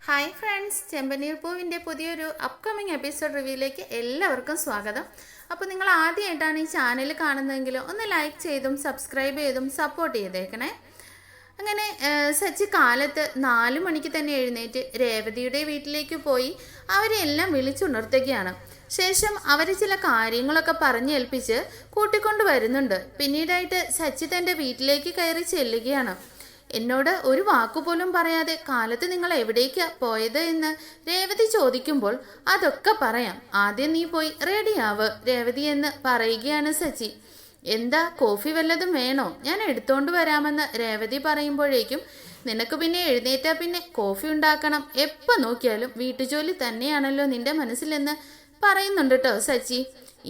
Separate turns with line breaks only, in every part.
Hi friends, ചെമ്പനീർ പൂവിൻ്റെ പുതിയൊരു upcoming episode റിവ്യൂയിലേക്ക് എല്ലാവർക്കും സ്വാഗതം. അപ്പോൾ നിങ്ങൾ ആദ്യമായിട്ടാണ് ഈ ചാനൽ കാണുന്നതെങ്കിൽ ഒന്ന് ലൈക്ക് ചെയ്തും സബ്സ്ക്രൈബ് ചെയ്തും സപ്പോർട്ട് ചെയ്തേക്കണേ. അങ്ങനെ സച്ചി കാലത്ത് 4 മണിക്ക് തന്നെ എഴുന്നേറ്റ് രേവതിയുടെ വീട്ടിലേക്ക് പോയി അവരെല്ലാം വിളിച്ചുണർത്തുകയാണ്. ശേഷം അവർ ചില കാര്യങ്ങളൊക്കെ പറഞ്ഞേൽപ്പിച്ച് കൂട്ടിക്കൊണ്ട് വരുന്നുണ്ട്. പിന്നീടായിട്ട് സച്ചി തൻ്റെ വീട്ടിലേക്ക് കയറി ചെല്ലുകയാണ്. എന്നോട് ഒരു വാക്കുപോലും പറയാതെ കാലത്ത് നിങ്ങൾ എവിടേക്കാ പോയത് എന്ന് രേവതി ചോദിക്കുമ്പോൾ അതൊക്കെ പറയാം, ആദ്യം നീ പോയി റെഡിയാവ് രേവതി എന്ന് പറയുകയാണ് സച്ചി. എന്താ, കോഫി വല്ലതും വേണോ? ഞാൻ എടുത്തോണ്ട് വരാമെന്ന് രേവതി പറയുമ്പോഴേക്കും നിനക്ക് പിന്നെ എഴുന്നേറ്റാ പിന്നെ കോഫി ഉണ്ടാക്കണം, എപ്പോൾ നോക്കിയാലും വീട്ടുജോലി തന്നെയാണല്ലോ നിന്റെ മനസ്സിലെന്ന് പറയുന്നുണ്ട് കേട്ടോ സച്ചി.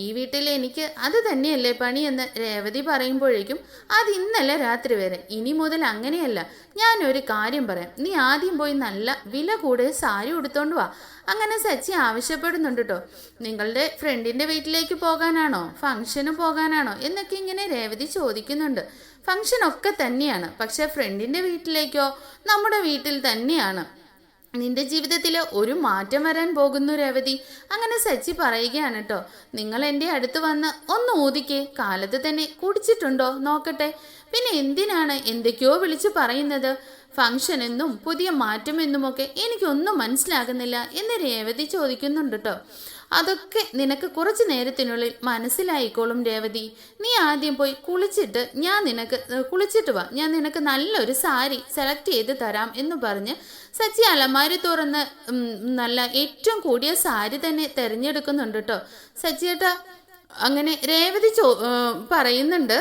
ഈ വീട്ടിൽ എനിക്ക് അത് തന്നെയല്ലേ പണിയെന്ന് രേവതി പറയുമ്പോഴേക്കും അത് ഇന്നലെ രാത്രി വരെ, ഇനി മുതൽ അങ്ങനെയല്ല. ഞാനൊരു കാര്യം പറയാം, നീ ആദ്യം പോയി നല്ല വില കൂടിയ സാരി ഉടുത്തോണ്ട് വാ. അങ്ങനെ സച്ചി ആവശ്യപ്പെടുന്നുണ്ട് കേട്ടോ. നിങ്ങളുടെ ഫ്രണ്ടിൻ്റെ വീട്ടിലേക്ക് പോകാനാണോ, ഫംഗ്ഷന് പോകാനാണോ എന്നൊക്കെ ഇങ്ങനെ രേവതി ചോദിക്കുന്നുണ്ട്. ഫംഗ്ഷനൊക്കെ തന്നെയാണ്, പക്ഷെ ഫ്രണ്ടിൻ്റെ വീട്ടിലേക്കോ നമ്മുടെ വീട്ടിൽ തന്നെയാണ്. നിന്റെ ജീവിതത്തിൽ ഒരു മാറ്റം വരാൻ പോകുന്നു രേവതി. അങ്ങനെ സച്ചി പറയുകയാണ് കേട്ടോ. നിങ്ങൾ എൻ്റെ അടുത്ത് വന്ന് ഒന്ന് ഊതിക്കേ, കാലത്ത് തന്നെ കുടിച്ചിട്ടുണ്ടോ നോക്കട്ടെ. പിന്നെ എന്തിനാണ് എന്തൊക്കെയോ വിളിച്ചു പറയുന്നത്? ഫംഗ്ഷൻ എന്നും പുതിയ മാറ്റം എന്നുമൊക്കെ എനിക്കൊന്നും മനസ്സിലാകുന്നില്ല എന്ന് രേവതി ചോദിക്കുന്നുണ്ട് കേട്ടോ. അതൊക്കെ നിനക്ക് കുറച്ച് നേരത്തിനുള്ളിൽ മനസ്സിലായിക്കോളും രേവതി. നീ ആദ്യം പോയി കുളിച്ചിട്ട് വാ, ഞാൻ നിനക്ക് നല്ലൊരു സാരി സെലക്ട് ചെയ്ത് തരാം എന്ന് പറഞ്ഞ് സച്ചി അലമാരി തുറന്ന് നല്ല ഏറ്റവും കൂടിയ സാരി തന്നെ തിരഞ്ഞെടുക്കുന്നുണ്ട് കേട്ടോ സച്ചിയേട്ടാ. അങ്ങനെ രേവതി പറയുന്നുണ്ട്,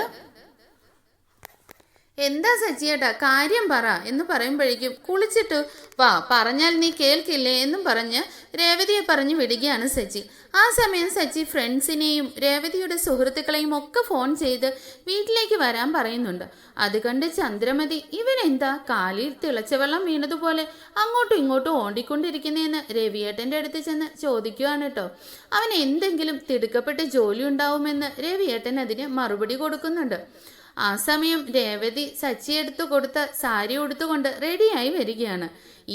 എന്താ സച്ചിയേട്ടാ കാര്യം പറ എന്ന് പറയുമ്പോഴേക്കും കുളിച്ചിട്ട് വാ, പറഞ്ഞാൽ നീ കേൾക്കില്ലേ എന്നും പറഞ്ഞ് രേവതിയെ പറഞ്ഞു വിടുകയാണ് സച്ചി. ആ സമയം സച്ചി ഫ്രണ്ട്സിനെയും രേവതിയുടെ സുഹൃത്തുക്കളെയും ഒക്കെ ഫോൺ ചെയ്ത് വീട്ടിലേക്ക് വരാൻ പറയുന്നുണ്ട്. അത് കണ്ട് ചന്ദ്രമതി ഇവരെന്താ കാലിൽ തിളച്ച വെള്ളം വീണതുപോലെ അങ്ങോട്ടും ഇങ്ങോട്ടും ഓടിക്കൊണ്ടിരിക്കുന്നതെന്ന് രവിയേട്ടൻ്റെ അടുത്ത് ചെന്ന് ചോദിക്കുകയാണ് കേട്ടോ. അവൻ എന്തെങ്കിലും തിടുക്കപ്പെട്ട് ജോലി ഉണ്ടാവുമെന്ന് രവിയേട്ടൻ അതിന് മറുപടി കൊടുക്കുന്നുണ്ട്. ആ സമയം രേവതി സച്ചി എടുത്തു കൊടുത്ത സാരി ഉടുത്തുകൊണ്ട് റെഡിയായി വരികയാണ്.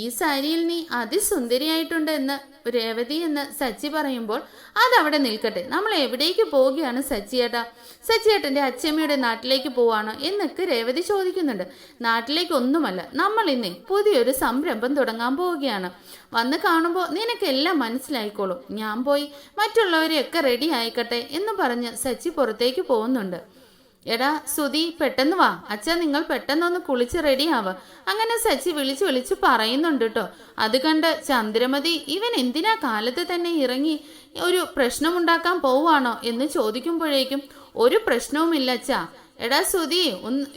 ഈ സാരിയിൽ നീ അതിസുന്ദരിയായിട്ടുണ്ട് എന്ന് രേവതി എന്ന് സച്ചി പറയുമ്പോൾ അതവിടെ നിൽക്കട്ടെ, നമ്മൾ എവിടേക്ക് പോവുകയാണ് സച്ചിയേട്ടാ? സച്ചിയേട്ടൻ്റെ അച്ഛമ്മയുടെ നാട്ടിലേക്ക് പോവാണോ എന്നൊക്കെ രേവതി ചോദിക്കുന്നുണ്ട്. നാട്ടിലേക്ക് ഒന്നുമല്ല, നമ്മൾ ഇന്ന് പുതിയൊരു സംരംഭം തുടങ്ങാൻ പോവുകയാണ്. വന്ന് കാണുമ്പോൾ നിനക്കെല്ലാം മനസ്സിലായിക്കോളും. ഞാൻ പോയി മറ്റുള്ളവരെയൊക്കെ റെഡി ആയിക്കട്ടെ എന്ന് പറഞ്ഞ് സച്ചി പുറത്തേക്ക് പോകുന്നുണ്ട്. എടാ സുധി, പെട്ടെന്ന് വാ, അച്ഛാ നിങ്ങൾ പെട്ടെന്നൊന്ന് കുളിച്ച് റെഡിയാവുക. അങ്ങനെ സച്ചി വിളിച്ചു പറയുന്നുണ്ട് കേട്ടോ. അത് കണ്ട് ചന്ദ്രമതി ഇവൻ എന്തിനാ കാലത്ത് തന്നെ ഇറങ്ങി ഒരു പ്രശ്നമുണ്ടാക്കാൻ പോവാണോ എന്ന് ചോദിക്കുമ്പോഴേക്കും ഒരു പ്രശ്നവുമില്ല അച്ഛാ. എടാ സുധി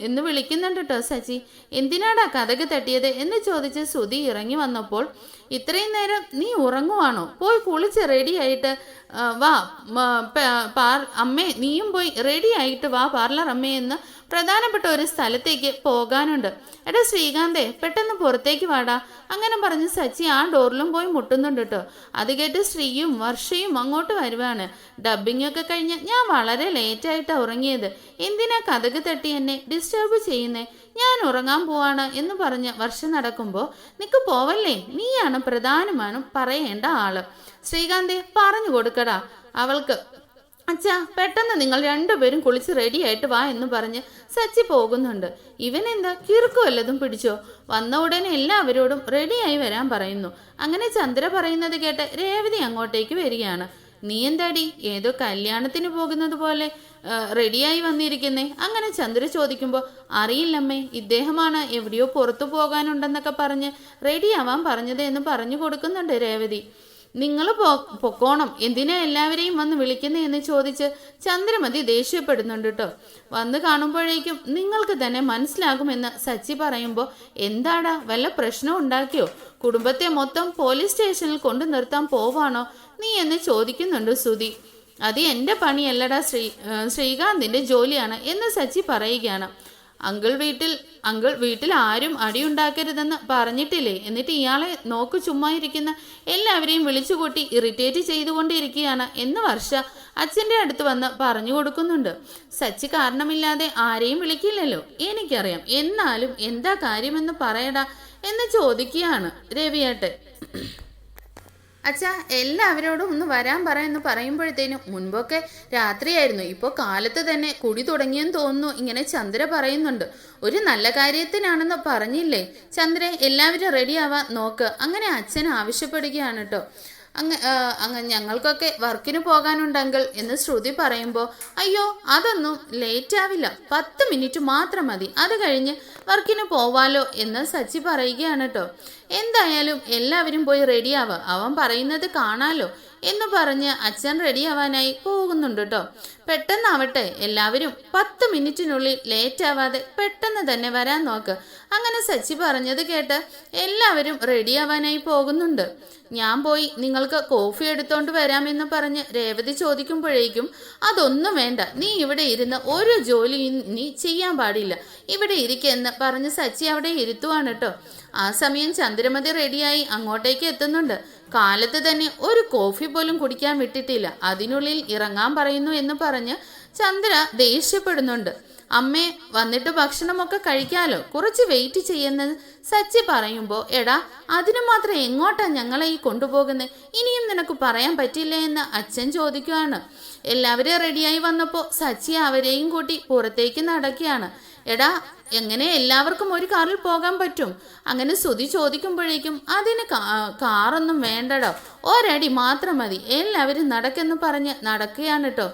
എന്ന് വിളിക്കുന്നുണ്ട് കേട്ടോ സച്ചി. എന്തിനാടാ കഥക് തട്ടിയത് എന്ന് ചോദിച്ച് സുധി ഇറങ്ങി വന്നപ്പോൾ ഇത്രയും നേരം നീ ഉറങ്ങുവാണോ? പോയി കുളിച്ച് റെഡിയായിട്ട് വാ, അമ്മേ നീയും പോയി റെഡി ആയിട്ട് വാ പാർലർ അമ്മേ എന്ന് പ്രധാനപ്പെട്ട ഒരു സ്ഥലത്തേക്ക് പോകാനുണ്ട്. എടാ ശ്രീകാന്തേ പെട്ടെന്ന് പുറത്തേക്ക് വാടാ. അങ്ങനെ പറഞ്ഞ് സച്ചി ആ ഡോറിലും പോയി മുട്ടുന്നുണ്ട് കേട്ടോ. അത് കേട്ട് ശ്രീയും വർഷയും അങ്ങോട്ട് വരുവാണ്. ഡബ്ബിംഗ് ഒക്കെ കഴിഞ്ഞ് ഞാൻ വളരെ ലേറ്റായിട്ടാണ് ഉറങ്ങിയത്, എന്തിനാ കഥക് തട്ടി എന്നെ ഡിസ്റ്റർബ് ചെയ്യുന്നേ? ഞാൻ ഉറങ്ങാൻ പോവാണ് എന്ന് പറഞ്ഞ് വർഷ നടക്കുമ്പോൾ നിനക്ക് പോവല്ലേ, നീയാണ് പ്രധാനമാനും പറയേണ്ട ആള്. ശ്രീകാന്തേ പറഞ്ഞു കൊടുക്കടാ അവൾക്ക്. അച്ഛാ പെട്ടെന്ന് നിങ്ങൾ രണ്ടുപേരും കുളിച്ച് റെഡി ആയിട്ട് വാ എന്ന് പറഞ്ഞ് സച്ചി പോകുന്നുണ്ട്. ഇവനെന്താ കിറുക്കു വല്ലതും പിടിച്ചോ? വന്ന ഉടനെ എല്ലാവരോടും റെഡിയായി വരാൻ പറയുന്നു. അങ്ങനെ ചന്ദ്ര പറയുന്നത് കേട്ട് രേവതി അങ്ങോട്ടേക്ക് വരികയാണ്. നീ എന്താടി ഏതോ കല്യാണത്തിന് പോകുന്നത് പോലെ റെഡിയായി വന്നിരിക്കുന്നേ? അങ്ങനെ ചന്ദ്ര ചോദിക്കുമ്പോൾ അറിയില്ലമ്മേ, ഇദ്ദേഹമാണ് എവിടെയോ പുറത്തു പോകാനുണ്ടെന്നൊക്കെ പറഞ്ഞ് റെഡിയാവാൻ പറഞ്ഞത് എന്ന് പറഞ്ഞു കൊടുക്കുന്നുണ്ട് രേവതി. നിങ്ങൾ പൊക്കോണം, എന്തിനാ എല്ലാവരെയും വന്ന് വിളിക്കുന്നതെന്ന് ചോദിച്ച് ചന്ദ്രമതി ദേഷ്യപ്പെടുന്നുണ്ട് കേട്ടോ. വന്ന് കാണുമ്പോഴേക്കും നിങ്ങൾക്ക് തന്നെ മനസ്സിലാകുമെന്ന് സച്ചി പറയുമ്പോൾ എന്താടാ വല്ല പ്രശ്നം ഉണ്ടാക്കിയോ? കുടുംബത്തെ മൊത്തം പോലീസ് സ്റ്റേഷനിൽ കൊണ്ടു നിർത്താൻ പോവാണോ നീ എന്ന് ചോദിക്കുന്നുണ്ട് സുധി. അത് എൻ്റെ പണിയല്ലടാ, ശ്രീകാന്തിൻ്റെ ജോലിയാണ് എന്ന് സച്ചി പറയുകയാണ്. അങ്കിൾ വീട്ടിൽ ആരും അടിയുണ്ടാക്കരുതെന്ന് പറഞ്ഞിട്ടില്ലേ? എന്നിട്ട് ഇയാളെ നോക്കു ചുമ്മാ ഇരിക്കുന്ന എല്ലാവരെയും വിളിച്ചുകൂട്ടി ഇറിറ്റേറ്റ് ചെയ്തുകൊണ്ടിരിക്കുകയാണ് എന്ന് വർഷ അച്ഛൻ്റെ അടുത്ത് വന്ന് പറഞ്ഞു കൊടുക്കുന്നുണ്ട്. സച്ചി കാരണമില്ലാതെ ആരെയും വിളിക്കില്ലല്ലോ, എനിക്കറിയാം, എന്നാലും എന്താ കാര്യമെന്ന് പറയടാ എന്ന് ചോദിക്കുകയാണ് രവിയേട്ടൻ. അച്ഛാ എല്ലാവരോടും ഒന്ന് വരാൻ പറയാമെന്ന് പറയുമ്പോഴത്തേനും മുൻപൊക്കെ രാത്രിയായിരുന്നു, ഇപ്പോൾ കാലത്ത് തന്നെ കുടി തുടങ്ങിയെന്ന് തോന്നുന്നു. ഇങ്ങനെ ചന്ദ്ര പറയുന്നുണ്ട്. ഒരു നല്ല കാര്യത്തിനാണെന്ന് പറഞ്ഞില്ലേ ചന്ദ്ര, എല്ലാവരും റെഡിയാവാൻ നോക്ക്. അങ്ങനെ അച്ഛൻ ആവശ്യപ്പെടുകയാണ് കേട്ടോ. ഞങ്ങൾക്കൊക്കെ വർക്കിന് പോകാനുണ്ടെങ്കിൽ എന്ന് ശ്രുതി പറയുമ്പോൾ, അയ്യോ അതൊന്നും ലേറ്റ് ആവില്ല, 10 മിനിറ്റ് മാത്രം മതി, അത് കഴിഞ്ഞ് വർക്കിന് പോവാലോ എന്ന് സച്ചി പറയുകയാണ് കേട്ടോ. എന്തായാലും എല്ലാവരും പോയി റെഡിയാവുക, അവൻ പറയുന്നത് കാണാലോ എന്ന് പറഞ്ഞ് അച്ഛൻ റെഡിയാവാനായി പോകുന്നുണ്ട് കേട്ടോ. പെട്ടെന്നാവട്ടെ, എല്ലാവരും 10 മിനിറ്റിനുള്ളിൽ ലേറ്റ് ആവാതെ പെട്ടെന്ന് തന്നെ വരാൻ നോക്ക്. അങ്ങനെ സച്ചി പറഞ്ഞത് കേട്ട് എല്ലാവരും റെഡിയാവാനായി പോകുന്നുണ്ട്. ഞാൻ പോയി നിങ്ങൾക്ക് കോഫി എടുത്തോണ്ട് വരാമെന്ന് പറഞ്ഞ് രേവതി ചോദിക്കുമ്പോഴേക്കും, അതൊന്നും വേണ്ട, നീ ഇവിടെ ഇരുന്ന് ഒരു ജോലിയും നീ ചെയ്യാൻ പാടില്ല, ഇവിടെ ഇരിക്കെന്ന് പറഞ്ഞ് സച്ചി അവിടെ ഇരുത്തുവാണ് കേട്ടോ. ആ സമയം ചന്ദ്രമതി റെഡിയായി അങ്ങോട്ടേക്ക് എത്തുന്നുണ്ട്. കാലത്ത് തന്നെ ഒരു കോഫി പോലും കുടിക്കാൻ വിട്ടിട്ടില്ല, അതിനുള്ളിൽ ഇറങ്ങാൻ പറയുന്നു എന്ന് പറഞ്ഞ് ചന്ദ്ര ദേഷ്യപ്പെടുന്നുണ്ട്. അമ്മേ വന്നിട്ട് ഭക്ഷണമൊക്കെ കഴിക്കാലോ, കുറച്ച് വെയിറ്റ് ചെയ്യുന്നത് സച്ചി പറയുമ്പോൾ, എടാ അതിനു മാത്രം എങ്ങോട്ടാ ഞങ്ങളെ ഈ കൊണ്ടുപോകുന്നത്, ഇനിയും നിനക്ക് പറയാൻ പറ്റില്ലേ എന്ന് അച്ഛൻ ചോദിക്കുകയാണ്. എല്ലാവരും റെഡിയായി വന്നപ്പോൾ സച്ചി അവരെയും കൂട്ടി പുറത്തേക്ക് നടക്കുകയാണ്. എടാ എങ്ങനെ എല്ലാവർക്കും ഒരു കാറിൽ പോകാൻ പറ്റും? അങ്ങനെ ശ്രുതി ചോദിക്കുമ്പോഴേക്കും, അതിന് കാറൊന്നും വേണ്ടടോ, ഒരടി മാത്രം മതി, എല്ലാവരും നടക്കെന്ന് പറഞ്ഞ് നടക്കുകയാണ് കേട്ടോ.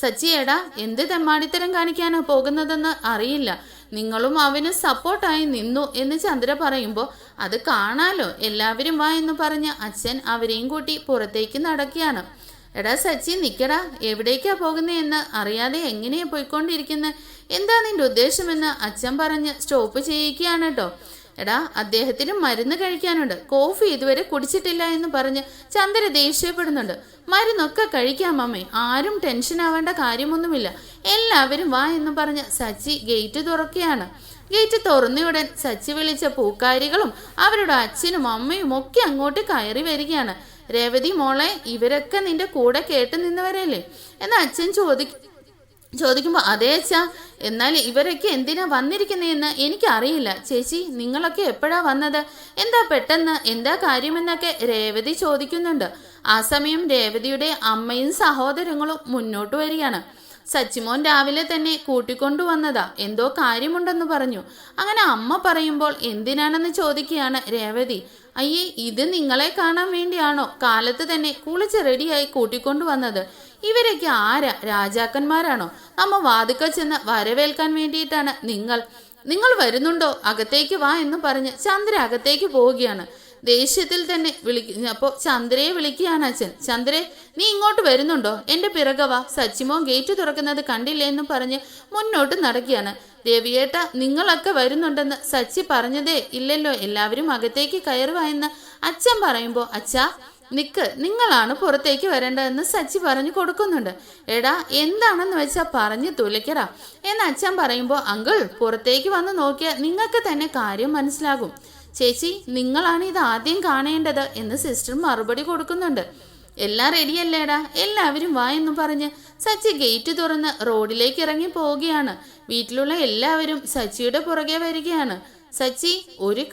സച്ചി എടാ എന്ത് തെമ്മാടിത്തരം കാണിക്കാനാ പോകുന്നതെന്ന് അറിയില്ല, നിങ്ങളും അവന് സപ്പോർട്ടായി നിന്നു എന്ന് ചന്ദ്ര പറയുമ്പോൾ, അത് കാണാലോ, എല്ലാവരും വാ എന്ന് പറഞ്ഞ് അച്ഛൻ അവരെയും കൂട്ടി പുറത്തേക്ക് നടക്കുകയാണ്. എടാ സച്ചി നിക്കടാ, എവിടേക്കാ പോകുന്നേ എന്ന് അറിയാതെ എങ്ങനെയാ പോയിക്കൊണ്ടിരിക്കുന്നത്, എന്താ നിന്റെ ഉദ്ദേശമെന്ന് അച്ഛൻ പറഞ്ഞ് സ്റ്റോപ്പ് ചെയ്യിക്കുകയാണ് കേട്ടോ. എടാ അദ്ദേഹത്തിന് മരുന്ന് കഴിക്കാനുണ്ട്, കോഫി ഇതുവരെ കുടിച്ചിട്ടില്ല എന്ന് പറഞ്ഞ് ചന്ദ്ര ദേഷ്യപ്പെടുന്നുണ്ട്. മരുന്നൊക്കെ കഴിക്കാം അമ്മേ, ആരും ടെൻഷൻ ആവേണ്ട കാര്യമൊന്നുമില്ല, എല്ലാവരും വാ എന്ന് പറഞ്ഞ് സച്ചി ഗേറ്റ് തുറക്കുകയാണ്. ഗേറ്റ് തുറന്നയുടൻ സച്ചി വിളിച്ച പൂക്കാരികളും അവരുടെ അച്ഛനും അമ്മയും ഒക്കെ അങ്ങോട്ട് കയറി വരികയാണ്. രേവതി മോളെ, ഇവരൊക്കെ നിന്റെ കൂടെ കേട്ട് നിന്നവരല്ലേ എന്ന് അച്ഛൻ ചോദിക്കുമ്പോൾ, അതേ അച്ഛാ, എന്നാൽ ഇവരൊക്കെ എന്തിനാ വന്നിരിക്കുന്നതെന്ന് എനിക്കറിയില്ല. ചേച്ചി നിങ്ങളൊക്കെ എപ്പോഴാ വന്നത്, എന്താ പെട്ടെന്ന്, എന്താ കാര്യമെന്നൊക്കെ രേവതി ചോദിക്കുന്നുണ്ട്. ആ സമയം രേവതിയുടെ അമ്മയും സഹോദരങ്ങളും മുന്നോട്ട് വരികയാണ്. സച്ചിമോൻ രാവിലെ തന്നെ കൂട്ടിക്കൊണ്ടുവന്നതാ, എന്തോ കാര്യമുണ്ടെന്ന് പറഞ്ഞു. അങ്ങനെ അമ്മ പറയുമ്പോൾ എന്തിനാണെന്ന് ചോദിക്കുകയാണ് രേവതി. അയ്യേ ഇത് നിങ്ങളെ കാണാൻ വേണ്ടിയാണോ കാലത്ത് തന്നെ കുളിച്ച് റെഡിയായി കൂട്ടിക്കൊണ്ടുവന്നത്? ഇവരൊക്കെ ആരാ, രാജാക്കന്മാരാണോ? നമ്മ വാതുക്ക ചെന്ന് വരവേൽക്കാൻ വേണ്ടിയിട്ടാണ്. നിങ്ങൾ വരുന്നുണ്ടോ, അകത്തേക്ക് വാ എന്ന് പറഞ്ഞ് ചന്ദ്ര അകത്തേക്ക് പോവുകയാണ്. ദേഷ്യത്തിൽ തന്നെ അപ്പോൾ ചന്ദ്രയെ വിളിക്കുകയാണ് അച്ഛൻ. ചന്ദ്രേ നീ ഇങ്ങോട്ട് വരുന്നുണ്ടോ, എൻ്റെ പിറകെ വാ, സച്ചിമോൻ ഗേറ്റ് തുറക്കുന്നത് കണ്ടില്ലേ എന്ന് പറഞ്ഞ് മുന്നോട്ട് നടക്കുകയാണ്. രവിയേട്ട നിങ്ങളൊക്കെ വരുന്നുണ്ടെന്ന് സച്ചി പറഞ്ഞതേ ഇല്ലല്ലോ, എല്ലാവരും അകത്തേക്ക് കയറുക എന്ന് അച്ഛൻ പറയുമ്പോൾ, അച്ഛാ നിക്ക്, നിങ്ങളാണ് പുറത്തേക്ക് വരേണ്ടതെന്ന് സച്ചി പറഞ്ഞു കൊടുക്കുന്നുണ്ട്. എടാ എന്താണെന്ന് വെച്ചാൽ പറഞ്ഞു തുലയ്ക്കടാ എന്ന് അച്ഛൻ പറയുമ്പോൾ, അങ്കിൾ പുറത്തേക്ക് വന്ന് നോക്കിയാൽ നിങ്ങൾക്ക് തന്നെ കാര്യം മനസ്സിലാകും. ചേച്ചി നിങ്ങളാണ് ഇത് ആദ്യം കാണേണ്ടത് എന്ന് സിസ്റ്റർ മറുപടി കൊടുക്കുന്നുണ്ട്. എല്ലാം റെഡിയല്ലേടാ, എല്ലാവരും വാ എന്ന് പറഞ്ഞ് സച്ചി ഗേറ്റ് തുറന്ന് റോഡിലേക്ക് ഇറങ്ങി പോവുകയാണ്. വീട്ടിലുള്ള എല്ലാവരും സച്ചിയുടെ പുറകെ വരികയാണ്. സച്ചി ഒരു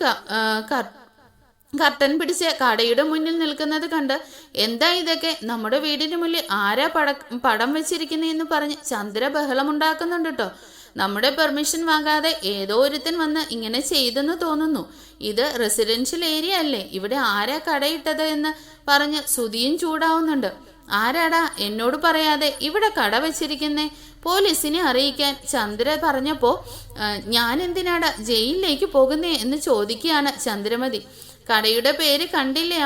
കർട്ടൻ പിടിച്ച് കടയുടെ മുന്നിൽ നിൽക്കുന്നത് കണ്ട്, എന്താ ഇതൊക്കെ, നമ്മുടെ വീടിന് മുന്നിൽ ആരാ പടം വെച്ചിരിക്കുന്നതെന്ന് പറഞ്ഞ് ചന്ദ്ര ബഹളമുണ്ടാക്കുന്നുണ്ട് കേട്ടോ. നമ്മുടെ പെർമിഷൻ വാങ്ങാതെ ഏതോ ഒരുത്തൻ വന്ന് ഇങ്ങനെ ചെയ്തെന്ന് തോന്നുന്നു. ഇത് റെസിഡൻഷ്യൽ ഏരിയ അല്ലേ, ഇവിടെ ആരാ കടയിട്ടത് എന്ന് പറഞ്ഞ് സുധിയും ചൂടാവുന്നുണ്ട്. ആരാടാ എന്നോട് പറയാതെ ഇവിടെ കട വെച്ചിരിക്കുന്നേ, പോലീസിനെ അറിയിക്കാൻ ചന്ദ്ര പറഞ്ഞപ്പോൾ ഞാൻ എന്തിനാടാ ജയിലിലേക്ക് പോകുന്നേ എന്ന് ചോദിക്കുകയാണ് ചന്ദ്രമതി. കടയുടെ പേര് കണ്ടില്ലേ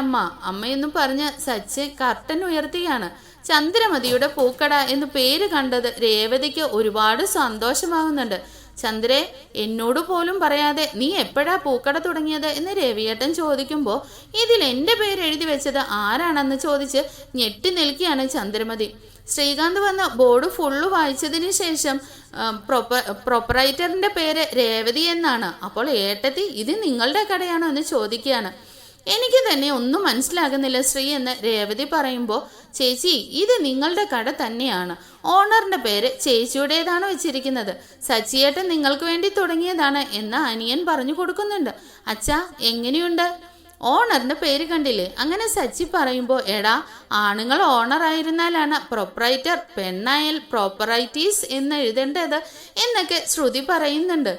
അമ്മയെന്നും പറഞ്ഞ് സച്ച് കർട്ടൻ ഉയർത്തുകയാണ്. ചന്ദ്രമതിയുടെ പൂക്കട എന്ന് പേര് കണ്ടത് രേവതിക്ക് ഒരുപാട് സന്തോഷമാകുന്നുണ്ട്. ചന്ദ്രേ എന്നോട് പോലും പറയാതെ നീ എപ്പോഴാ പൂക്കട തുടങ്ങിയത് എന്ന് രവിയേട്ടൻ ചോദിക്കുമ്പോൾ, ഇതിൽ എൻ്റെ പേര് എഴുതി വെച്ചത് ആരാണെന്ന് ചോദിച്ച് ഞെട്ടി നിൽക്കുകയാണ് ചന്ദ്രമതി. ശ്രീകാന്ത് വന്ന ബോർഡ് ഫുള്ള് വായിച്ചതിന് ശേഷം പ്രൊപ്പറൈറ്ററിൻ്റെ പേര് രേവതി എന്നാണ്. അപ്പോൾ ഏട്ടത്തി ഇത് നിങ്ങളുടെ കടയാണോ എന്ന് ചോദിക്കുകയാണ്. എനിക്ക് തന്നെ ഒന്നും മനസ്സിലാകുന്നില്ല ശ്രീ എന്ന് രേവതി പറയുമ്പോൾ, ചേച്ചി ഇത് നിങ്ങളുടെ കട തന്നെയാണ്, ഓണറിൻ്റെ പേര് ചേച്ചിയുടേതാണ് വെച്ചിരിക്കുന്നത്, സച്ചിയേട്ടൻ നിങ്ങൾക്ക് വേണ്ടി തുടങ്ങിയതാണ് എന്ന് അനിയൻ പറഞ്ഞു കൊടുക്കുന്നുണ്ട്. അച്ഛാ എങ്ങനെയുണ്ട്? ഓണറിന്റെ പേര് കണ്ടില്ലേ? അങ്ങനെ സച്ചി പറയുമ്പോൾ എടാ, ആണുങ്ങൾ ഓണർ ആയിരുന്നാലാണ് പ്രൊപ്പറൈറ്റർ, പെണ്ണായാൽ പ്രോപ്പറൈറ്റീസ് എന്ന് എഴുതേണ്ടത് എന്നൊക്കെ ശ്രുതി പറയുന്നുണ്ട്.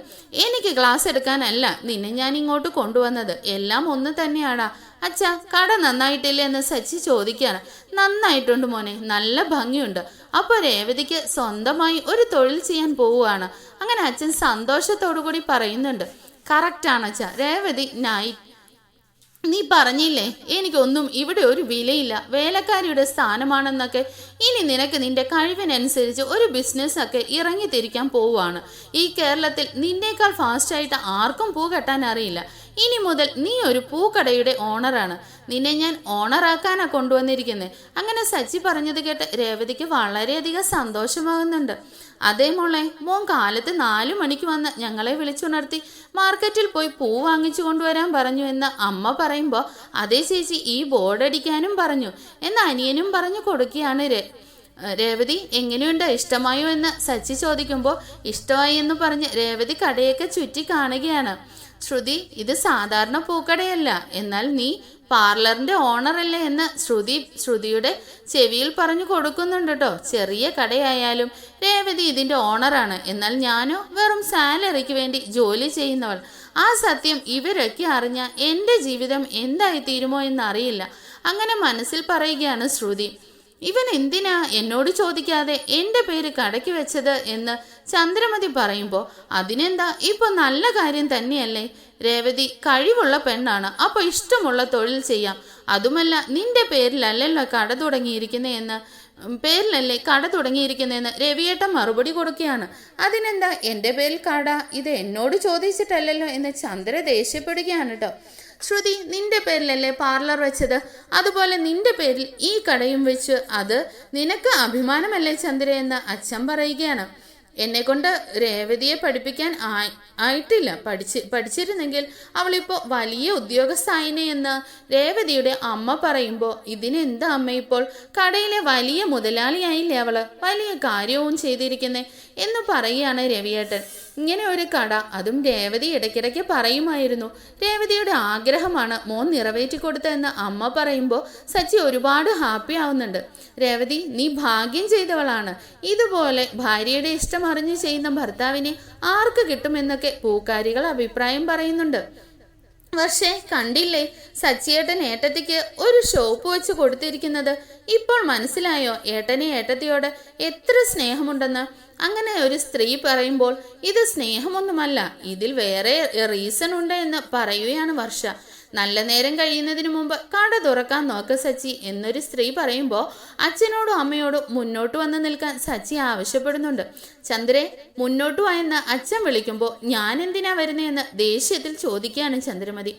എനിക്ക് ക്ലാസ് എടുക്കാനല്ല നിന്നെ ഞാൻ ഇങ്ങോട്ട് കൊണ്ടുവന്നത്, എല്ലാം ഒന്ന് തന്നെയാടാ. അച്ഛാ, കട നന്നായിട്ടില്ലേ എന്ന് സച്ചി ചോദിക്കുകയാണ്. നന്നായിട്ടുണ്ട് മോനെ, നല്ല ഭംഗിയുണ്ട്. അപ്പോൾ രേവതിക്ക് സ്വന്തമായി ഒരു തൊഴിൽ ചെയ്യാൻ പോവുകയാണ്. അങ്ങനെ അച്ഛൻ സന്തോഷത്തോടു കൂടി പറയുന്നുണ്ട്. കറക്റ്റാണ് അച്ഛാ, രേവതി നീ പറഞ്ഞില്ലേ എനിക്കൊന്നും ഇവിടെ ഒരു വിലയില്ല, വേലക്കാരിയുടെ സ്ഥാനമാണെന്നൊക്കെ. ഇനി നിനക്ക് നിന്റെ കഴിവിനനുസരിച്ച് ഒരു ബിസിനസ്സൊക്കെ ഇറങ്ങിത്തിരിക്കാൻ പോവുകയാണ്. ഈ കേരളത്തിൽ നിന്നേക്കാൾ ഫാസ്റ്റായിട്ട് ആർക്കും പൂ കെട്ടാൻ അറിയില്ല. ഇനി മുതൽ നീ ഒരു പൂക്കടയുടെ ഓണറാണ്. നിന്നെ ഞാൻ ഓണറാക്കാനാണ് കൊണ്ടുവന്നിരിക്കുന്നത്. അങ്ങനെ സച്ചി പറഞ്ഞത് കേട്ട് രേവതിക്ക് വളരെയധികം സന്തോഷമാകുന്നുണ്ട്. അതേ മോളെ, മോൻ കാലത്ത് 4 മണിക്ക് വന്ന് ഞങ്ങളെ വിളിച്ചുണർത്തി മാർക്കറ്റിൽ പോയി പൂ വാങ്ങിച്ചു കൊണ്ടുവരാൻ പറഞ്ഞു എന്ന് അമ്മ പറയുമ്പോൾ, അതേ ചേച്ചി, ഈ ബോർഡ് അടിക്കാനും പറഞ്ഞു എന്ന് അനിയനും പറഞ്ഞു കൊടുക്കുകയാണ്. രേവതി, എങ്ങനെയുണ്ട്, ഇഷ്ടമായോ എന്ന് സച്ചി ചോദിക്കുമ്പോൾ ഇഷ്ടമായി എന്ന് പറഞ്ഞ് രേവതി കടയൊക്കെ ചുറ്റി കാണുകയാണ്. ശ്രുതി, ഇത് സാധാരണ പൂക്കടയല്ല, എന്നാൽ നീ പാർലറിന്റെ ഓണറല്ലേ എന്ന് ശ്രുതിയുടെ ചെവിയിൽ പറഞ്ഞു കൊടുക്കുന്നുണ്ട് കേട്ടോ. ചെറിയ കടയായാലും രേവതി ഇതിന്റെ ഓണറാണ്, എന്നാൽ ഞാനോ വെറും സാലറിക്ക് വേണ്ടി ജോലി ചെയ്യുന്നവൾ. ആ സത്യം ഇവരൊക്കെ അറിഞ്ഞ എൻ്റെ ജീവിതം എന്തായി തീരുമോ എന്നറിയില്ല. അങ്ങനെ മനസ്സിൽ പറയുകയാണ് ശ്രുതി. ഇവൻ എന്തിനാ എന്നോട് ചോദിക്കാതെ എൻ്റെ പേര് കടയ്ക്ക് വെച്ചത് എന്ന് ചന്ദ്രമതി പറയുമ്പോൾ, അതിനെന്താ, ഇപ്പൊ നല്ല കാര്യം തന്നെയല്ലേ? രേവതി കഴിവുള്ള പെണ്ണാണ്, അപ്പൊ ഇഷ്ടമുള്ള തൊഴിൽ ചെയ്യാം. അതുമല്ല, നിന്റെ പേരിലല്ലല്ലോ കട തുടങ്ങിയിരിക്കുന്നതെന്ന് രവിയേട്ടൻ മറുപടി കൊടുക്കുകയാണ്. അതിനെന്താ, എൻ്റെ പേരിൽ കട, ഇത് എന്നോട് ചോദിച്ചിട്ടല്ലല്ലോ എന്ന് ചന്ദ്ര ദേഷ്യപ്പെടുകയാണ് കേട്ടോ. ശ്രുതി, നിന്റെ പേരിലല്ലേ പാർലർ വെച്ചത്, അതുപോലെ നിന്റെ പേരിൽ ഈ കടയും വെച്ച്, അത് നിനക്ക് അഭിമാനമല്ലേ ചന്ദ്ര എന്ന് അച്ഛൻ പറയുകയാണ്. എന്നെ കൊണ്ട് രേവതിയെ പഠിപ്പിക്കാൻ ആയിട്ടില്ല, പഠിച്ചിരുന്നെങ്കിൽ അവളിപ്പോൾ വലിയ ഉദ്യോഗസ്ഥായിനെ എന്ന് രേവതിയുടെ അമ്മ പറയുമ്പോൾ, ഇതിനെന്താ അമ്മ, ഇപ്പോൾ കടയിലെ വലിയ മുതലാളിയായില്ലേ അവള്, വലിയ കാര്യവും ചെയ്തിരിക്കുന്നേ എന്ന് പറയുകയാണ് രവിയേട്ടൻ. ഇങ്ങനെ ഒരു കട, അതും രേവതി ഇടയ്ക്കിടയ്ക്ക് പറയുമായിരുന്നു. രേവതിയുടെ ആഗ്രഹമാണ് മോൻ നിറവേറ്റി കൊടുത്തതെന്ന് അമ്മ പറയുമ്പോൾ സച്ചി ഒരുപാട് ഹാപ്പി ആവുന്നുണ്ട്. രേവതി, നീ ഭാഗ്യം ചെയ്തവളാണ്. ഇതുപോലെ ഭാര്യയുടെ ഇഷ്ടം അറിഞ്ഞ് ചെയ്യുന്ന ഭർത്താവിനെ ആർക്ക് കിട്ടുമെന്നൊക്കെ പൂക്കാരികൾ അഭിപ്രായം പറയുന്നുണ്ട്. പക്ഷേ കണ്ടില്ലേ, സച്ചിയേട്ടൻ ഏട്ടത്തിക്ക് ഒരു ഷോപ്പ് വെച്ച് കൊടുത്തിരിക്കുന്നത്. ഇപ്പോൾ മനസ്സിലായോ ഏട്ടനെ ഏട്ടത്തിയോട് എത്ര സ്നേഹമുണ്ടെന്ന്? അങ്ങനെ ഒരു സ്ത്രീ പറയുമ്പോൾ ഇത് സ്നേഹമൊന്നുമല്ല, ഇതിൽ വേറെ റീസൺ ഉണ്ട് എന്ന് പറയുകയാണ് വർഷ. നല്ല നേരം കഴിയുന്നതിന് മുമ്പ് കട തുറക്കാൻ നോക്ക് സച്ചി എന്നൊരു സ്ത്രീ പറയുമ്പോൾ അച്ഛനോടും അമ്മയോടും മുന്നോട്ട് വന്ന് നിൽക്കാൻ സച്ചി ആവശ്യപ്പെടുന്നുണ്ട്. ചന്ദ്രേ, മുന്നോട്ട് വായെന്ന് അച്ഛൻ വിളിക്കുമ്പോൾ ഞാൻ എന്തിനാ വരുന്നതെന്ന് ദേഷ്യത്തിൽ ചോദിക്കുകയാണ് ചന്ദ്രമതി.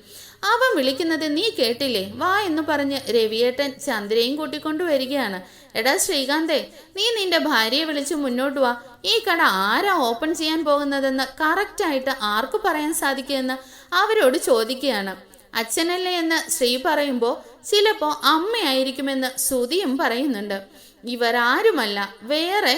അവൻ വിളിക്കുന്നത് നീ കേട്ടില്ലേ, വാ എന്ന് പറഞ്ഞ് രവിയേട്ടൻ ചന്ദ്രയും കൂട്ടിക്കൊണ്ടുവരികയാണ്. എടാ ശ്രീകാന്തേ, നീ നിന്റെ ഭാര്യയെ വിളിച്ച് മുന്നോട്ട് വാ. ഈ കട ആരാ ഓപ്പൺ ചെയ്യാൻ പോകുന്നതെന്ന് കറക്റ്റായിട്ട് ആർക്ക് പറയാൻ സാധിക്കുമെന്ന് അവരോട് ചോദിക്കുകയാണ്. അച്ഛനല്ലേ എന്ന് ശ്രീ പറയുമ്പോൾ ചിലപ്പോൾ അമ്മയായിരിക്കുമെന്ന് ശ്രുതിയും പറയുന്നുണ്ട്. ഇവരാരുമല്ല, വേറെ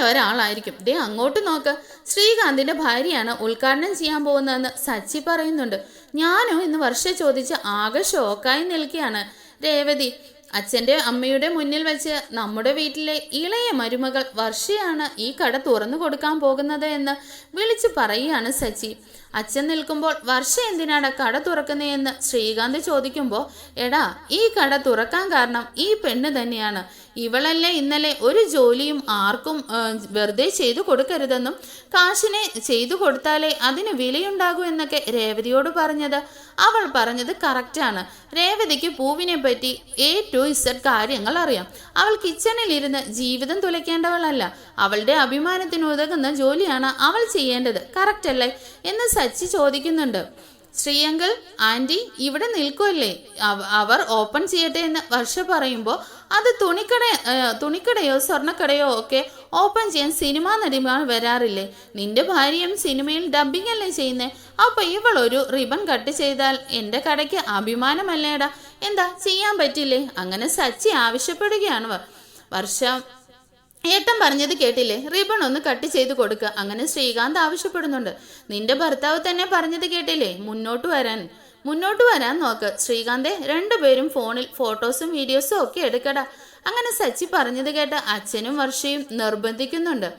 ഒരാളായിരിക്കും. ദേ അങ്ങോട്ട് നോക്ക്, ശ്രീകാന്തിന്റെ ഭാര്യയാണ് ഉദ്ഘാടനം ചെയ്യാൻ പോകുന്നതെന്ന് സച്ചി പറയുന്നുണ്ട്. ഞാനോ എന്ന് വർഷ ചോദിച്ച് ആകെ ഷോക്കായി നിൽക്കുകയാണ് രേവതി. അച്ഛൻ്റെ അമ്മയുടെ മുന്നിൽ വെച്ച് നമ്മുടെ വീട്ടിലെ ഇളയ മരുമകൾ വർഷയാണ് ഈ കട തുറന്നു കൊടുക്കാൻ പോകുന്നത് എന്ന് വിളിച്ചു പറയുകയാണ് സച്ചി. അച്ഛൻ നിൽക്കുമ്പോൾ വർഷ എന്തിനാണ് കട തുറക്കുന്നതെന്ന് ശ്രീകാന്ത് ചോദിക്കുമ്പോൾ, എടാ, ഈ കട തുറക്കാൻ കാരണം ഈ പെണ്ണ് തന്നെയാണ്. ഇവളല്ലേ ഇന്നലെ ഒരു ജോലിയും ആർക്കും വെറുതെ ചെയ്തു കൊടുക്കരുതെന്നും കാശിനെ ചെയ്തു കൊടുത്താലേ അതിന് വിലയുണ്ടാകൂ എന്നൊക്കെ രേവതിയോട് പറഞ്ഞത്. അവൾ പറഞ്ഞത് കറക്റ്റാണ്. രേവതിക്ക് പൂവിനെ പറ്റി A to Z കാര്യങ്ങൾ അറിയാം. അവൾ കിച്ചണിൽ ഇരുന്ന് ജീവിതം തുലയ്ക്കേണ്ടവളല്ല. അവളുടെ അഭിമാനത്തിന് ഉതകുന്ന ജോലിയാണ് അവൾ ചെയ്യേണ്ടത്. കറക്റ്റ് അല്ലേ എന്ന് സച്ചി ചോദിക്കുന്നുണ്ട്. ശ്രീയങ്കിൾ, ആൻറ്റി ഇവിടെ നിൽക്കുമല്ലേ, അവർ ഓപ്പൺ ചെയ്യട്ടെ എന്ന് വർഷ പറയുമ്പോൾ, അത് തുണിക്കടയോ സ്വർണ്ണക്കടയോ ഒക്കെ ഓപ്പൺ ചെയ്യാൻ സിനിമാ നടിമാർ വരാറില്ലേ? നിന്റെ ഭാര്യയും സിനിമയിൽ ഡബ്ബിംഗ് അല്ലേ ചെയ്യുന്നേ? അപ്പോൾ ഇവൾ ഒരു റിബൺ കട്ട് ചെയ്താൽ എൻ്റെ കടയ്ക്ക് അഭിമാനമല്ലേടാ? എന്താ ചെയ്യാൻ പറ്റില്ലേ? അങ്ങനെ സച്ചി ആവശ്യപ്പെടുകയാണ്. വർഷ, ഏട്ടൻ പറഞ്ഞത് കേട്ടില്ലേ, റിബൺ ഒന്ന് കട്ട് ചെയ്ത് കൊടുക്കുക. അങ്ങനെ ശ്രീകാന്ത് ആവശ്യപ്പെടുന്നുണ്ട്. നിന്റെ ഭർത്താവ് തന്നെ പറഞ്ഞത് കേട്ടില്ലേ, മുന്നോട്ട് വരാൻ. മുന്നോട്ട് വരാൻ നോക്ക് ശ്രീകാന്തെ, രണ്ടുപേരും ഫോണിൽ ഫോട്ടോസും വീഡിയോസും ഒക്കെ എടുക്കടാ. അങ്ങനെ സച്ചി പറഞ്ഞത് കേട്ട അച്ഛനും വർഷയും നിർബന്ധിക്കുന്നുണ്ട്.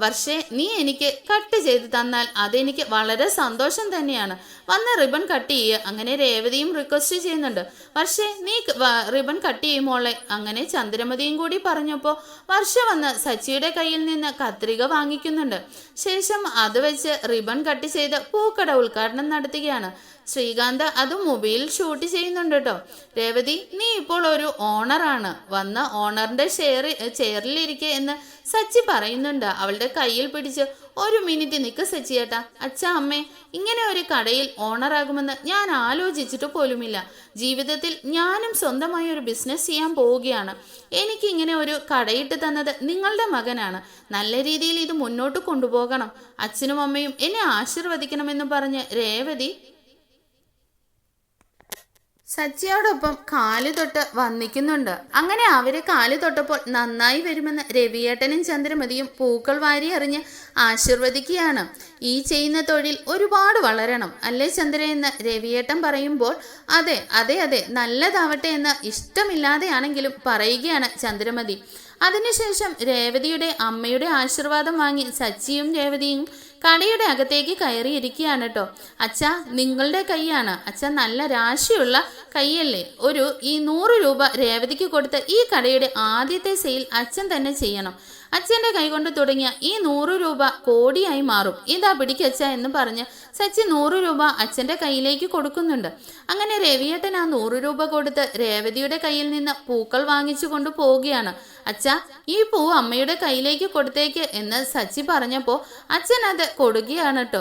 വർഷേ, നീ എനിക്ക് കട്ട് ചെയ്ത് തന്നാൽ അതെനിക്ക് വളരെ സന്തോഷം തന്നെയാണ്. വന്ന റിബൺ കട്ട് ചെയ്യുക. അങ്ങനെ രേവതിയും റിക്വസ്റ്റ് ചെയ്യുന്നുണ്ട്. വർഷേ, നീ റിബൺ കട്ട് ചെയ്യുമോളെ. അങ്ങനെ ചന്ദ്രമതിയും കൂടി പറഞ്ഞപ്പോൾ വർഷ വന്ന് സച്ചിയുടെ കയ്യിൽ നിന്ന് കത്രിക വാങ്ങിക്കുന്നുണ്ട്. ശേഷം അത് വെച്ച് റിബൺ കട്ട് ചെയ്ത് പൂക്കട ഉദ്ഘാടനം നടത്തുകയാണ്. ശ്രീകാന്ത് അത് മൊബൈൽ ഷൂട്ട് ചെയ്യുന്നുണ്ട് കേട്ടോ. രേവതി, നീ ഇപ്പോൾ ഒരു ഓണറാണ്. വന്ന് ഓണറിന്റെ ചെയറിലിരിക്കെ എന്ന് സച്ചി പറയുന്നുണ്ട്. അവളുടെ കയ്യിൽ പിടിച്ച് ഒരു മിനിറ്റ് നിൽക്ക് സച്ചിയേട്ടാ. അച്ഛാ, അമ്മേ, ഇങ്ങനെ ഒരു കടയിൽ ഓണറാകുമെന്ന് ഞാൻ ആലോചിച്ചിട്ട് പോലുമില്ല. ജീവിതത്തിൽ ഞാനും സ്വന്തമായി ഒരു ബിസിനസ് ചെയ്യാൻ പോവുകയാണ്. എനിക്ക് ഇങ്ങനെ ഒരു കടയിട്ട് തന്നത് നിങ്ങളുടെ മകനാണ്. നല്ല രീതിയിൽ ഇത് മുന്നോട്ട് കൊണ്ടുപോകണം. അച്ഛനും അമ്മയും എന്നെ ആശീർവദിക്കണമെന്ന് പറഞ്ഞ് രേവതി സച്ചിയോടൊപ്പം കാല് തൊട്ട് വന്നിക്കുന്നുണ്ട്. അങ്ങനെ അവരെ കാല് തൊട്ടപ്പോൾ നന്നായി വരുമെന്ന് രവിയേട്ടനും ചന്ദ്രമതിയും പൂക്കൾ വാരി എറിഞ്ഞ് ആശീർവദിക്കുകയാണ്. ഈ ചെയ്യുന്ന തൊഴിൽ ഒരുപാട് വളരണം അല്ലേ ചന്ദ്ര എന്ന് രവിയേട്ടൻ പറയുമ്പോൾ അതെ അതെ അതെ നല്ലതാവട്ടെ എന്ന് ഇഷ്ടമില്ലാതെയാണെങ്കിലും പറയുകയാണ് ചന്ദ്രമതി. അതിനുശേഷം രേവതിയുടെ അമ്മയുടെ ആശീർവാദം വാങ്ങി സച്ചിയും രേവതിയും കടയുടെ അകത്തേക്ക് കയറിയിരിക്കുകയാണ് കേട്ടോ. അച്ഛ, നിങ്ങളുടെ കൈയാണ്. അച്ഛ നല്ല രാശിയുള്ള കൈയല്ലേ. ഈ 100 രൂപ രേവതിക്ക് കൊടുത്ത് ഈ കടയുടെ ആദ്യത്തെ സെയിൽ അച്ഛൻ തന്നെ ചെയ്യണം. അച്ഛൻ്റെ കൈകൊണ്ട് തുടങ്ങിയ ഈ 100 രൂപ കോടിയായി മാറും. ഇതാ പിടിക്കച്ച എന്ന് പറഞ്ഞ് സച്ചി 100 രൂപ അച്ഛൻ്റെ കയ്യിലേക്ക് കൊടുക്കുന്നുണ്ട്. അങ്ങനെ രവിയേട്ടൻ ആ 100 രൂപ കൊടുത്ത് രേവതിയുടെ കയ്യിൽ നിന്ന് പൂക്കൾ വാങ്ങിച്ചു കൊണ്ട് പോവുകയാണ്. അച്ഛ, ഈ പൂ അമ്മയുടെ കയ്യിലേക്ക് കൊടുത്തേക്ക് എന്ന് സച്ചി പറഞ്ഞപ്പോൾ അച്ഛൻ അത് കൊടുക്കുകയാണ് കേട്ടോ.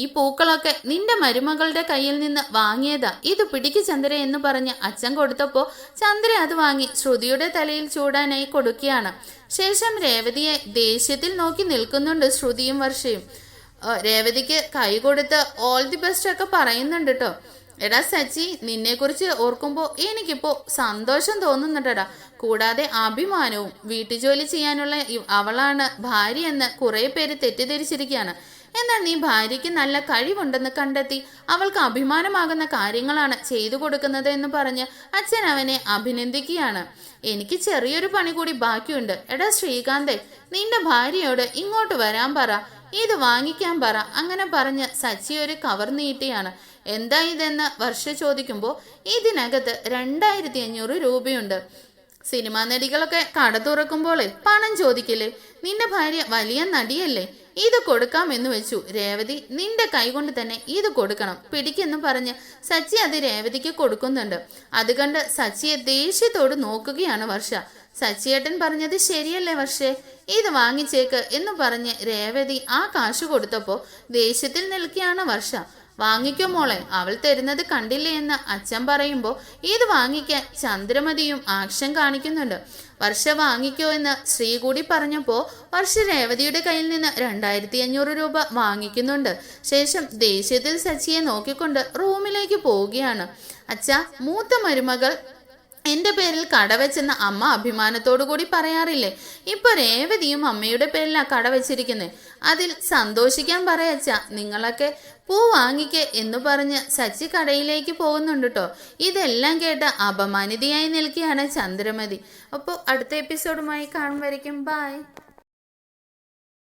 ഈ പൂക്കളൊക്കെ നിന്റെ മരുമകളുടെ കയ്യിൽ നിന്ന് വാങ്ങിയതാ. ഇത് പിടിക്ക് ചന്ദ്ര എന്ന് പറഞ്ഞ് അച്ഛൻ കൊടുത്തപ്പോൾ ചന്ദ്ര അത് വാങ്ങി ശ്രുതിയുടെ തലയിൽ ചൂടാനായി കൊടുക്കുകയാണ്. ശേഷം രേവതിയെ ദേഷ്യത്തിൽ നോക്കി നിൽക്കുന്നുണ്ട് ശ്രുതിയും വർഷയും. രേവതിക്ക് കൈ കൊടുത്ത് ഓൾ ദി ബെസ്റ്റ് ഒക്കെ പറയുന്നുണ്ട് കേട്ടോ. എടാ സച്ചി, നിന്നെക്കുറിച്ച് ഓർക്കുമ്പോൾ എനിക്കിപ്പോൾ സന്തോഷം തോന്നുന്നുണ്ടടാ. കൂടാതെ അഭിമാനവും. വീട്ടുജോലി ചെയ്യാനുള്ള അവളാണ് ഭാര്യയെന്ന് കുറേ പേര് തെറ്റിദ്ധരിച്ചിരിക്കുകയാണ്. എന്നാൽ നീ ഭാര്യയ്ക്ക് നല്ല കഴിവുണ്ടെന്ന് കണ്ടെത്തി അവൾക്ക് അഭിമാനമാകുന്ന കാര്യങ്ങളാണ് ചെയ്തു കൊടുക്കുന്നത് എന്ന് പറഞ്ഞ് അച്ഛൻ അവനെ അഭിനന്ദിക്കുകയാണ്. എനിക്ക് ചെറിയൊരു പണി കൂടി ബാക്കിയുണ്ട്. എടാ ശ്രീകാന്തേ, നിന്റെ ഭാര്യയോട് ഇങ്ങോട്ട് വരാൻ പറ, ഇത് വാങ്ങിക്കാൻ പറ. അങ്ങനെ പറഞ്ഞ് സച്ചി ഒരു കവർ നീട്ടിയാണ്. എന്താ ഇതെന്ന് വർഷ ചോദിക്കുമ്പോൾ ഇതിനകത്ത് 2500 രൂപയുണ്ട്. സിനിമാ നടികളൊക്കെ കട തുറക്കുമ്പോളേ പണം ചോദിക്കില്ലേ? നിന്റെ ഭാര്യ വലിയ നടിയല്ലേ? ഇത് കൊടുക്കാമെന്ന് വെച്ചു. രേവതി, നിന്റെ കൈകൊണ്ട് തന്നെ ഇത് കൊടുക്കണം, പിടിക്കെന്ന് പറഞ്ഞ് സച്ചി അത് രേവതിക്ക് കൊടുക്കുന്നുണ്ട്. അത് കണ്ട് സച്ചിയെ ദേഷ്യത്തോട് നോക്കുകയാണ് വർഷ. സച്ചിയേട്ടൻ പറഞ്ഞത് ശരിയല്ലേ വർഷേ, ഇത് വാങ്ങിച്ചേക്ക് എന്ന് പറഞ്ഞ് രേവതി ആ കാശ് കൊടുത്തപ്പോൾ ദേഷ്യത്തിൽ നിൽക്കുകയാണ് വർഷ. വാങ്ങിക്കോ മോളെ, അവൾ തരുന്നത് കണ്ടില്ലേ എന്ന് അച്ഛൻ പറയുമ്പോൾ ഇത് വാങ്ങിക്കാൻ ചന്ദ്രമതിയും ആക്ഷൻ കാണിക്കുന്നുണ്ട്. വർഷ വാങ്ങിക്കോ എന്ന് ശ്രീ കൂടി പറഞ്ഞപ്പോൾ വർഷ രേവതിയുടെ കയ്യിൽ നിന്ന് 2500 രൂപ വാങ്ങിക്കുന്നുണ്ട്. ശേഷം ദേഷ്യത്തിൽ സച്ചിയെ നോക്കിക്കൊണ്ട് റൂമിലേക്ക് പോവുകയാണ്. അച്ഛാ, മൂത്ത മരുമകൾ എൻ്റെ പേരിൽ കട വെച്ചെന്ന് അമ്മ അഭിമാനത്തോടു കൂടി പറയാറില്ലേ? ഇപ്പൊ രേവതിയും അമ്മയുടെ പേരിലാണ് കട വെച്ചിരിക്കുന്നത്. അതിൽ സന്തോഷിക്കാൻ പറയച്ച. നിങ്ങളൊക്കെ പൂ വാങ്ങിക്കേ എന്ന് പറഞ്ഞ് സച്ചി കടയിലേക്ക് പോകുന്നുണ്ട് കേട്ടോ. ഇതെല്ലാം കേട്ട് അപമാനിതയായി നിൽക്കുകയാണ് ചന്ദ്രമതി. അപ്പോൾ അടുത്ത എപ്പിസോഡുമായി കാണും വരയ്ക്കും. ബായ്.